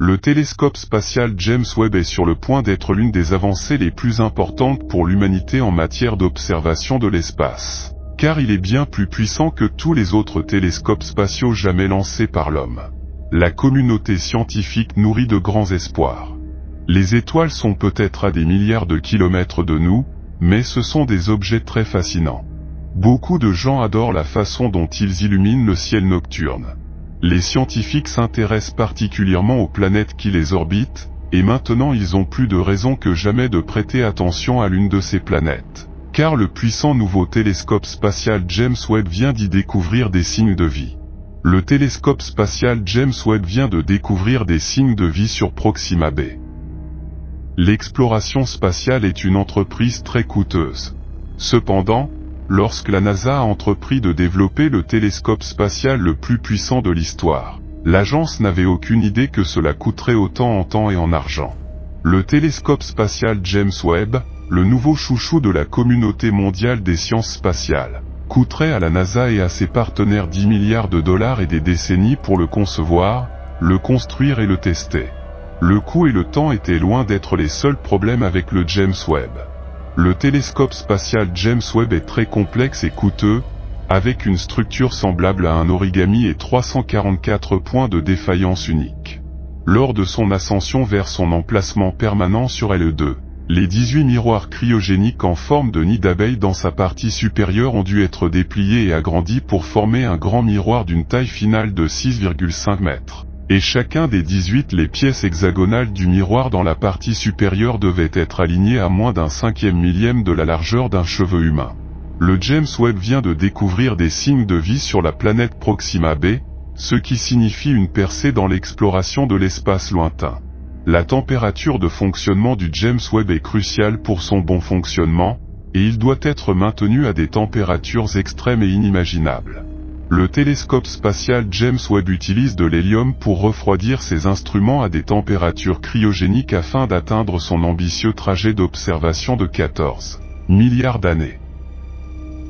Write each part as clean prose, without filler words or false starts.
Le télescope spatial James Webb est sur le point d'être l'une des avancées les plus importantes pour l'humanité en matière d'observation de l'espace, car il est bien plus puissant que tous les autres télescopes spatiaux jamais lancés par l'homme. La communauté scientifique nourrit de grands espoirs. Les étoiles sont peut-être à des milliards de kilomètres de nous, mais ce sont des objets très fascinants. Beaucoup de gens adorent la façon dont ils illuminent le ciel nocturne. Les scientifiques s'intéressent particulièrement aux planètes qui les orbitent, et maintenant ils ont plus de raison que jamais de prêter attention à l'une de ces planètes, car le puissant nouveau télescope spatial James Webb vient d'y découvrir des signes de vie. Le télescope spatial James Webb vient de découvrir des signes de vie sur Proxima b. L'exploration spatiale est une entreprise très coûteuse. Cependant, lorsque la NASA a entrepris de développer le télescope spatial le plus puissant de l'histoire, l'agence n'avait aucune idée que cela coûterait autant en temps et en argent. Le télescope spatial James Webb, le nouveau chouchou de la communauté mondiale des sciences spatiales, coûterait à la NASA et à ses partenaires 10 milliards de dollars et des décennies pour le concevoir, le construire et le tester. Le coût et le temps étaient loin d'être les seuls problèmes avec le James Webb. Le télescope spatial James Webb est très complexe et coûteux, avec une structure semblable à un origami et 344 points de défaillance uniques. Lors de son ascension vers son emplacement permanent sur L2, les 18 miroirs cryogéniques en forme de nid d'abeille dans sa partie supérieure ont dû être dépliés et agrandis pour former un grand miroir d'une taille finale de 6,5 mètres. Et chacun des 18 les pièces hexagonales du miroir dans la partie supérieure devaient être alignées à moins d'un 5e millième de la largeur d'un cheveu humain. Le James Webb vient de découvrir des signes de vie sur la planète Proxima b, ce qui signifie une percée dans l'exploration de l'espace lointain. La température de fonctionnement du James Webb est cruciale pour son bon fonctionnement, et il doit être maintenu à des températures extrêmes et inimaginables. Le télescope spatial James Webb utilise de l'hélium pour refroidir ses instruments à des températures cryogéniques afin d'atteindre son ambitieux trajet d'observation de 14 milliards d'années.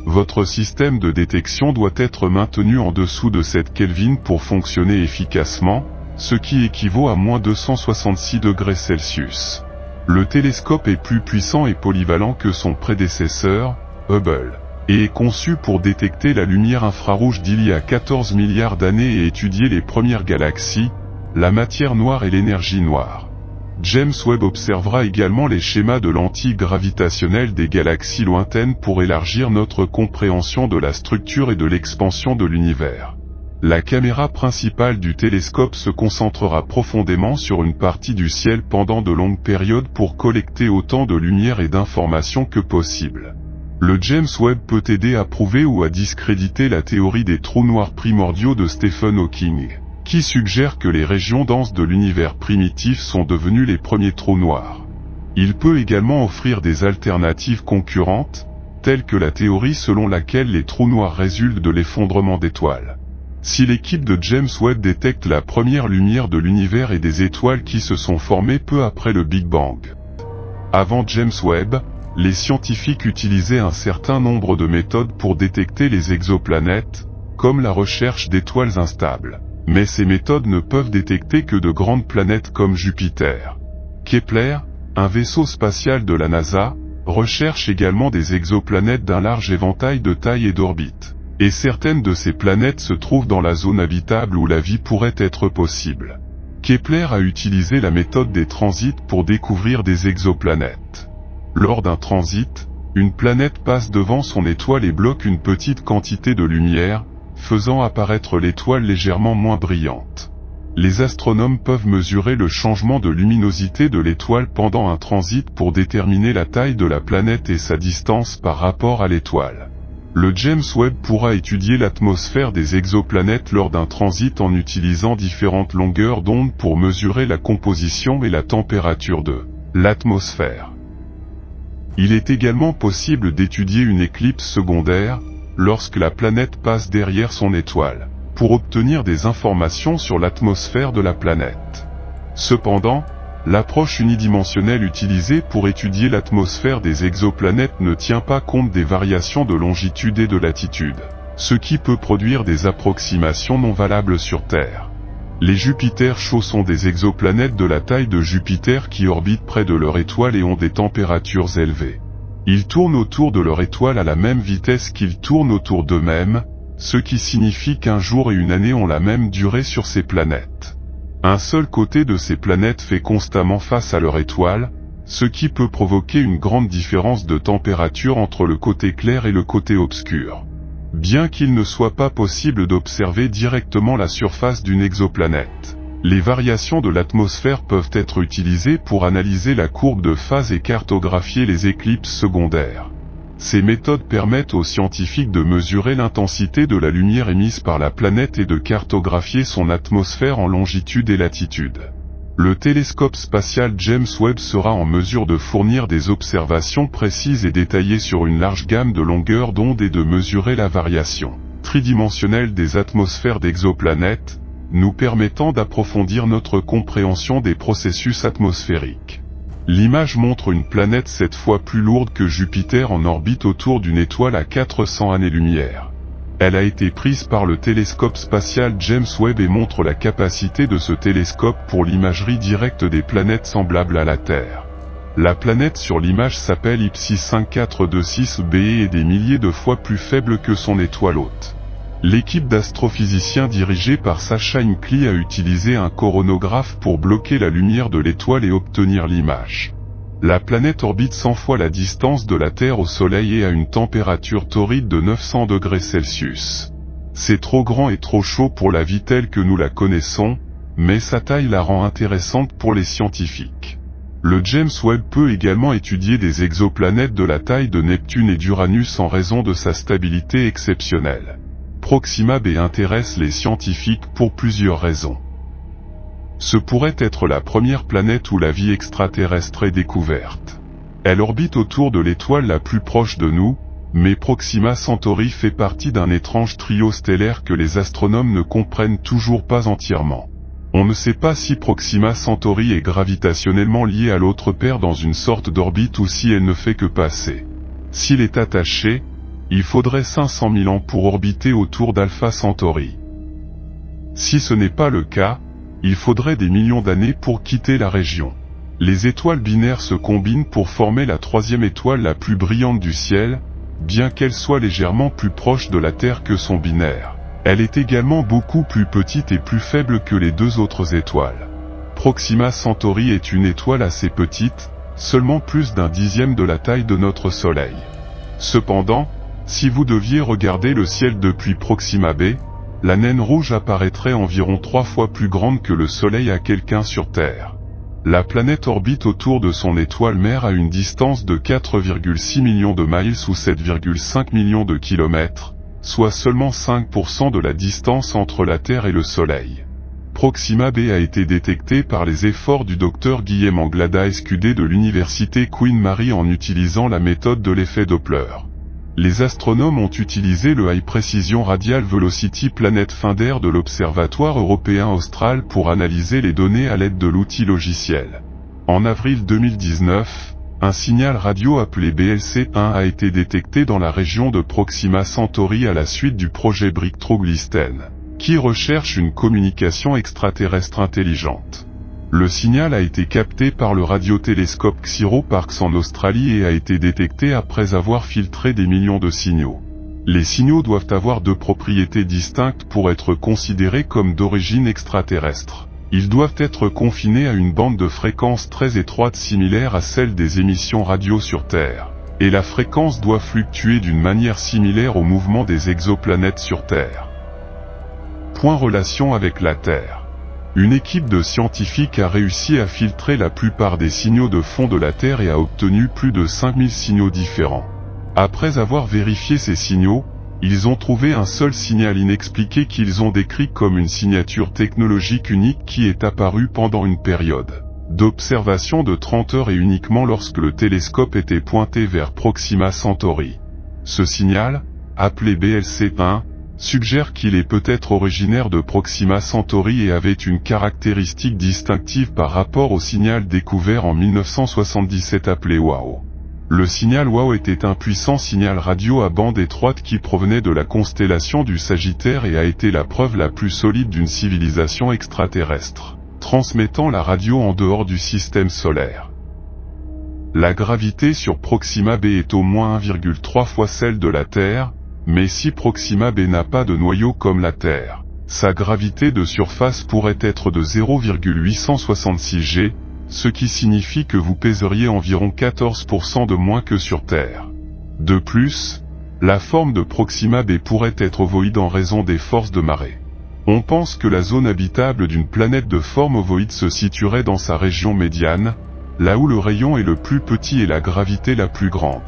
Votre système de détection doit être maintenu en dessous de 7 Kelvin pour fonctionner efficacement, ce qui équivaut à moins 266 degrés Celsius. Le télescope est plus puissant et polyvalent que son prédécesseur, Hubble, et est conçu pour détecter la lumière infrarouge d'il y a 14 milliards d'années et étudier les premières galaxies, la matière noire et l'énergie noire. James Webb observera également les schémas de lentilles gravitationnelles des galaxies lointaines pour élargir notre compréhension de la structure et de l'expansion de l'univers. La caméra principale du télescope se concentrera profondément sur une partie du ciel pendant de longues périodes pour collecter autant de lumière et d'informations que possible. Le James Webb peut aider à prouver ou à discréditer la théorie des trous noirs primordiaux de Stephen Hawking, qui suggère que les régions denses de l'univers primitif sont devenues les premiers trous noirs. Il peut également offrir des alternatives concurrentes, telles que la théorie selon laquelle les trous noirs résultent de l'effondrement d'étoiles. Si l'équipe de James Webb détecte la première lumière de l'univers et des étoiles qui se sont formées peu après le Big Bang. Avant James Webb, les scientifiques utilisaient un certain nombre de méthodes pour détecter les exoplanètes, comme la recherche d'étoiles instables. Mais ces méthodes ne peuvent détecter que de grandes planètes comme Jupiter. Kepler, un vaisseau spatial de la NASA, recherche également des exoplanètes d'un large éventail de taille et d'orbite. Et certaines de ces planètes se trouvent dans la zone habitable où la vie pourrait être possible. Kepler a utilisé la méthode des transits pour découvrir des exoplanètes. Lors d'un transit, une planète passe devant son étoile et bloque une petite quantité de lumière, faisant apparaître l'étoile légèrement moins brillante. Les astronomes peuvent mesurer le changement de luminosité de l'étoile pendant un transit pour déterminer la taille de la planète et sa distance par rapport à l'étoile. Le James Webb pourra étudier l'atmosphère des exoplanètes lors d'un transit en utilisant différentes longueurs d'onde pour mesurer la composition et la température de l'atmosphère. Il est également possible d'étudier une éclipse secondaire, lorsque la planète passe derrière son étoile, pour obtenir des informations sur l'atmosphère de la planète. Cependant, l'approche unidimensionnelle utilisée pour étudier l'atmosphère des exoplanètes ne tient pas compte des variations de longitude et de latitude, ce qui peut produire des approximations non valables sur Terre. Les Jupiters chauds sont des exoplanètes de la taille de Jupiter qui orbitent près de leur étoile et ont des températures élevées. Ils tournent autour de leur étoile à la même vitesse qu'ils tournent autour d'eux-mêmes, ce qui signifie qu'un jour et une année ont la même durée sur ces planètes. Un seul côté de ces planètes fait constamment face à leur étoile, ce qui peut provoquer une grande différence de température entre le côté clair et le côté obscur. Bien qu'il ne soit pas possible d'observer directement la surface d'une exoplanète, les variations de l'atmosphère peuvent être utilisées pour analyser la courbe de phase et cartographier les éclipses secondaires. Ces méthodes permettent aux scientifiques de mesurer l'intensité de la lumière émise par la planète et de cartographier son atmosphère en longitude et latitude. Le télescope spatial James Webb sera en mesure de fournir des observations précises et détaillées sur une large gamme de longueurs d'onde et de mesurer la variation tridimensionnelle des atmosphères d'exoplanètes, nous permettant d'approfondir notre compréhension des processus atmosphériques. L'image montre une planète 7 fois plus lourde que Jupiter en orbite autour d'une étoile à 400 années-lumière. Elle a été prise par le télescope spatial James Webb et montre la capacité de ce télescope pour l'imagerie directe des planètes semblables à la Terre. La planète sur l'image s'appelle Ipsi 5426b et est des milliers de fois plus faible que son étoile hôte. L'équipe d'astrophysiciens dirigée par Sacha Hinckley a utilisé un coronographe pour bloquer la lumière de l'étoile et obtenir l'image. La planète orbite 100 fois la distance de la Terre au Soleil et a une température torride de 900 degrés Celsius. C'est trop grand et trop chaud pour la vie telle que nous la connaissons, mais sa taille la rend intéressante pour les scientifiques. Le James Webb peut également étudier des exoplanètes de la taille de Neptune et d'Uranus en raison de sa stabilité exceptionnelle. Proxima b intéresse les scientifiques pour plusieurs raisons. Ce pourrait être la première planète où la vie extraterrestre est découverte. Elle orbite autour de l'étoile la plus proche de nous, mais Proxima Centauri fait partie d'un étrange trio stellaire que les astronomes ne comprennent toujours pas entièrement. On ne sait pas si Proxima Centauri est gravitationnellement liée à l'autre paire dans une sorte d'orbite ou si elle ne fait que passer. S'il est attaché, il faudrait 500 000 ans pour orbiter autour d'Alpha Centauri. Si ce n'est pas le cas, il faudrait des millions d'années pour quitter la région. Les étoiles binaires se combinent pour former la troisième étoile la plus brillante du ciel, bien qu'elle soit légèrement plus proche de la Terre que son binaire. Elle est également beaucoup plus petite et plus faible que les deux autres étoiles. Proxima Centauri est une étoile assez petite, seulement plus d'un dixième de la taille de notre Soleil. Cependant, si vous deviez regarder le ciel depuis Proxima b, la naine rouge apparaîtrait environ 3 fois plus grande que le Soleil à quelqu'un sur Terre. La planète orbite autour de son étoile mère à une distance de 4,6 millions de miles ou 7,5 millions de kilomètres, soit seulement 5% de la distance entre la Terre et le Soleil. Proxima b a été détecté par les efforts du docteur Guillaume Anglada SQD de l'université Queen Mary en utilisant la méthode de l'effet Doppler. Les astronomes ont utilisé le High Precision Radial Velocity Planet Finder de l'Observatoire européen austral pour analyser les données à l'aide de l'outil logiciel. En avril 2019, un signal radio appelé BLC1 a été détecté dans la région de Proxima Centauri à la suite du projet Breakthrough Glisten, qui recherche une communication extraterrestre intelligente. Le signal a été capté par le radiotélescope Xiro Parkes en Australie et a été détecté après avoir filtré des millions de signaux. Les signaux doivent avoir deux propriétés distinctes pour être considérés comme d'origine extraterrestre. Ils doivent être confinés à une bande de fréquence très étroite similaire à celle des émissions radio sur Terre, et la fréquence doit fluctuer d'une manière similaire au mouvement des exoplanètes sur Terre. Point relation avec la Terre. Une équipe de scientifiques a réussi à filtrer la plupart des signaux de fond de la Terre et a obtenu plus de 5000 signaux différents. Après avoir vérifié ces signaux, ils ont trouvé un seul signal inexpliqué qu'ils ont décrit comme une signature technologique unique qui est apparue pendant une période d'observation de 30 heures et uniquement lorsque le télescope était pointé vers Proxima Centauri. Ce signal, appelé BLC1, suggère qu'il est peut-être originaire de Proxima Centauri et avait une caractéristique distinctive par rapport au signal découvert en 1977 appelé WOW. Le signal WOW était un puissant signal radio à bande étroite qui provenait de la constellation du Sagittaire et a été la preuve la plus solide d'une civilisation extraterrestre, transmettant la radio en dehors du système solaire. La gravité sur Proxima b est au moins 1,3 fois celle de la Terre, mais si Proxima b n'a pas de noyau comme la Terre, sa gravité de surface pourrait être de 0,866 g, ce qui signifie que vous pèseriez environ 14% de moins que sur Terre. De plus, la forme de Proxima b pourrait être ovoïde en raison des forces de marée. On pense que la zone habitable d'une planète de forme ovoïde se situerait dans sa région médiane, là où le rayon est le plus petit et la gravité la plus grande.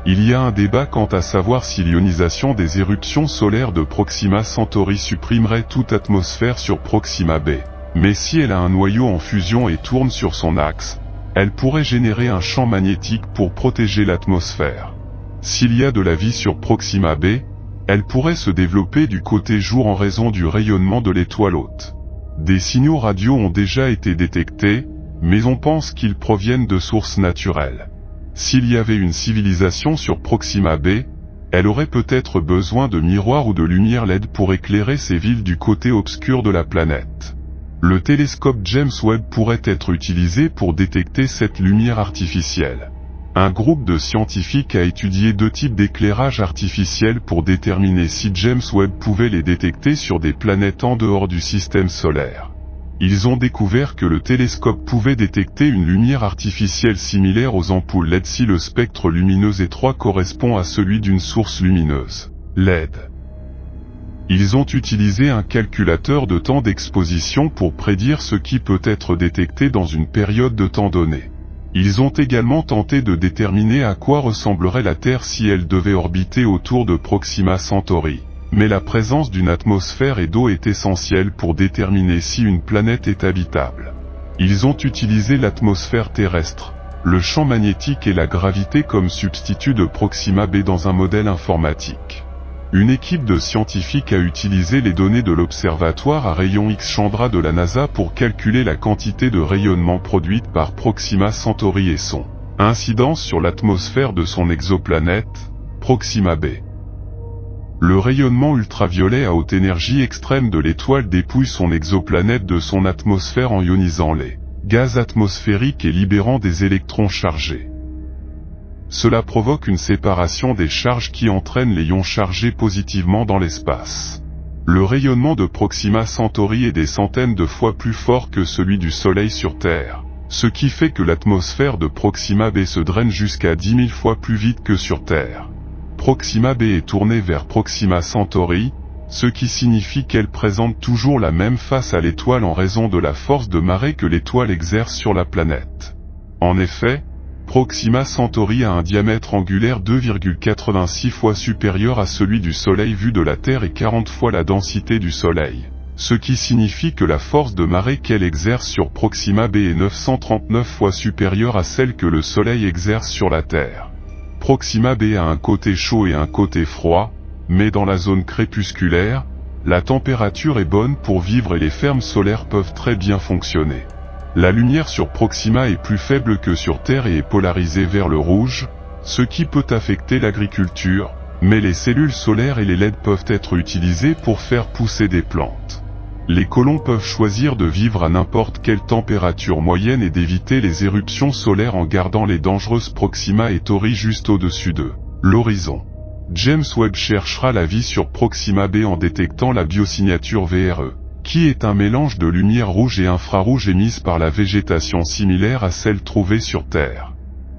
Il y a un débat quant à savoir si l'ionisation des éruptions solaires de Proxima Centauri supprimerait toute atmosphère sur Proxima b. Mais si elle a un noyau en fusion et tourne sur son axe, elle pourrait générer un champ magnétique pour protéger l'atmosphère. S'il y a de la vie sur Proxima b, elle pourrait se développer du côté jour en raison du rayonnement de l'étoile hôte. Des signaux radio ont déjà été détectés, mais on pense qu'ils proviennent de sources naturelles. S'il y avait une civilisation sur Proxima b, elle aurait peut-être besoin de miroirs ou de lumière LED pour éclairer ses villes du côté obscur de la planète. Le télescope James Webb pourrait être utilisé pour détecter cette lumière artificielle. Un groupe de scientifiques a étudié deux types d'éclairage artificiel pour déterminer si James Webb pouvait les détecter sur des planètes en dehors du système solaire. Ils ont découvert que le télescope pouvait détecter une lumière artificielle similaire aux ampoules LED si le spectre lumineux étroit correspond à celui d'une source lumineuse, LED. Ils ont utilisé un calculateur de temps d'exposition pour prédire ce qui peut être détecté dans une période de temps donnée. Ils ont également tenté de déterminer à quoi ressemblerait la Terre si elle devait orbiter autour de Proxima Centauri. Mais la présence d'une atmosphère et d'eau est essentielle pour déterminer si une planète est habitable. Ils ont utilisé l'atmosphère terrestre, le champ magnétique et la gravité comme substitut de Proxima b dans un modèle informatique. Une équipe de scientifiques a utilisé les données de l'observatoire à rayons X Chandra de la NASA pour calculer la quantité de rayonnement produite par Proxima Centauri et son incidence sur l'atmosphère de son exoplanète, Proxima b. Le rayonnement ultraviolet à haute énergie extrême de l'étoile dépouille son exoplanète de son atmosphère en ionisant les gaz atmosphériques et libérant des électrons chargés. Cela provoque une séparation des charges qui entraîne les ions chargés positivement dans l'espace. Le rayonnement de Proxima Centauri est des centaines de fois plus fort que celui du Soleil sur Terre, ce qui fait que l'atmosphère de Proxima b se draine jusqu'à 10 000 fois plus vite que sur Terre. Proxima b est tournée vers Proxima Centauri, ce qui signifie qu'elle présente toujours la même face à l'étoile en raison de la force de marée que l'étoile exerce sur la planète. En effet, Proxima Centauri a un diamètre angulaire 2,86 fois supérieur à celui du Soleil vu de la Terre et 40 fois la densité du Soleil, ce qui signifie que la force de marée qu'elle exerce sur Proxima b est 939 fois supérieure à celle que le Soleil exerce sur la Terre. Proxima b a un côté chaud et un côté froid, mais dans la zone crépusculaire, la température est bonne pour vivre et les fermes solaires peuvent très bien fonctionner. La lumière sur Proxima est plus faible que sur Terre et est polarisée vers le rouge, ce qui peut affecter l'agriculture, mais les cellules solaires et les LED peuvent être utilisées pour faire pousser des plantes. Les colons peuvent choisir de vivre à n'importe quelle température moyenne et d'éviter les éruptions solaires en gardant les dangereuses Proxima et Tauri juste au-dessus de l'horizon. James Webb cherchera la vie sur Proxima b en détectant la biosignature VRE, qui est un mélange de lumière rouge et infrarouge émise par la végétation similaire à celle trouvée sur Terre.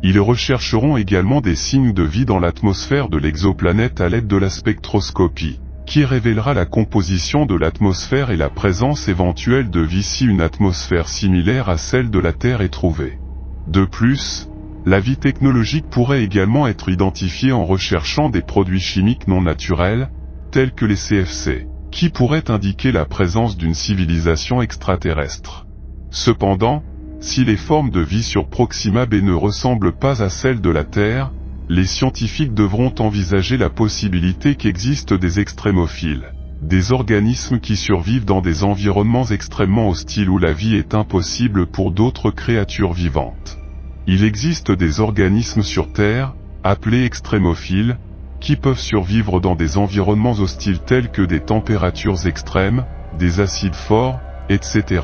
Ils rechercheront également des signes de vie dans l'atmosphère de l'exoplanète à l'aide de la spectroscopie, qui révélera la composition de l'atmosphère et la présence éventuelle de vie si une atmosphère similaire à celle de la Terre est trouvée. De plus, la vie technologique pourrait également être identifiée en recherchant des produits chimiques non naturels, tels que les CFC, qui pourraient indiquer la présence d'une civilisation extraterrestre. Cependant, si les formes de vie sur Proxima b ne ressemblent pas à celles de la Terre, les scientifiques devront envisager la possibilité qu'existent des extrémophiles, des organismes qui survivent dans des environnements extrêmement hostiles où la vie est impossible pour d'autres créatures vivantes. Il existe des organismes sur Terre, appelés extrémophiles, qui peuvent survivre dans des environnements hostiles tels que des températures extrêmes, des acides forts, etc.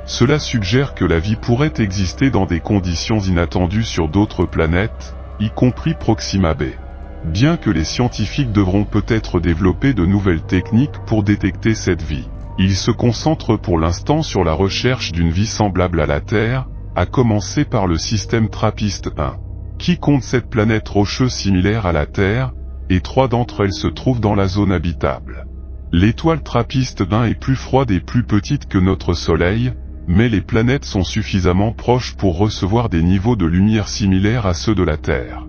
Cela suggère que la vie pourrait exister dans des conditions inattendues sur d'autres planètes, y compris Proxima b. Bien que les scientifiques devront peut-être développer de nouvelles techniques pour détecter cette vie, ils se concentrent pour l'instant sur la recherche d'une vie semblable à la Terre, à commencer par le système TRAPPIST-1, qui compte 7 planètes rocheuses similaires à la Terre, et 3 d'entre elles se trouvent dans la zone habitable. L'étoile TRAPPIST-1 est plus froide et plus petite que notre Soleil, mais les planètes sont suffisamment proches pour recevoir des niveaux de lumière similaires à ceux de la Terre.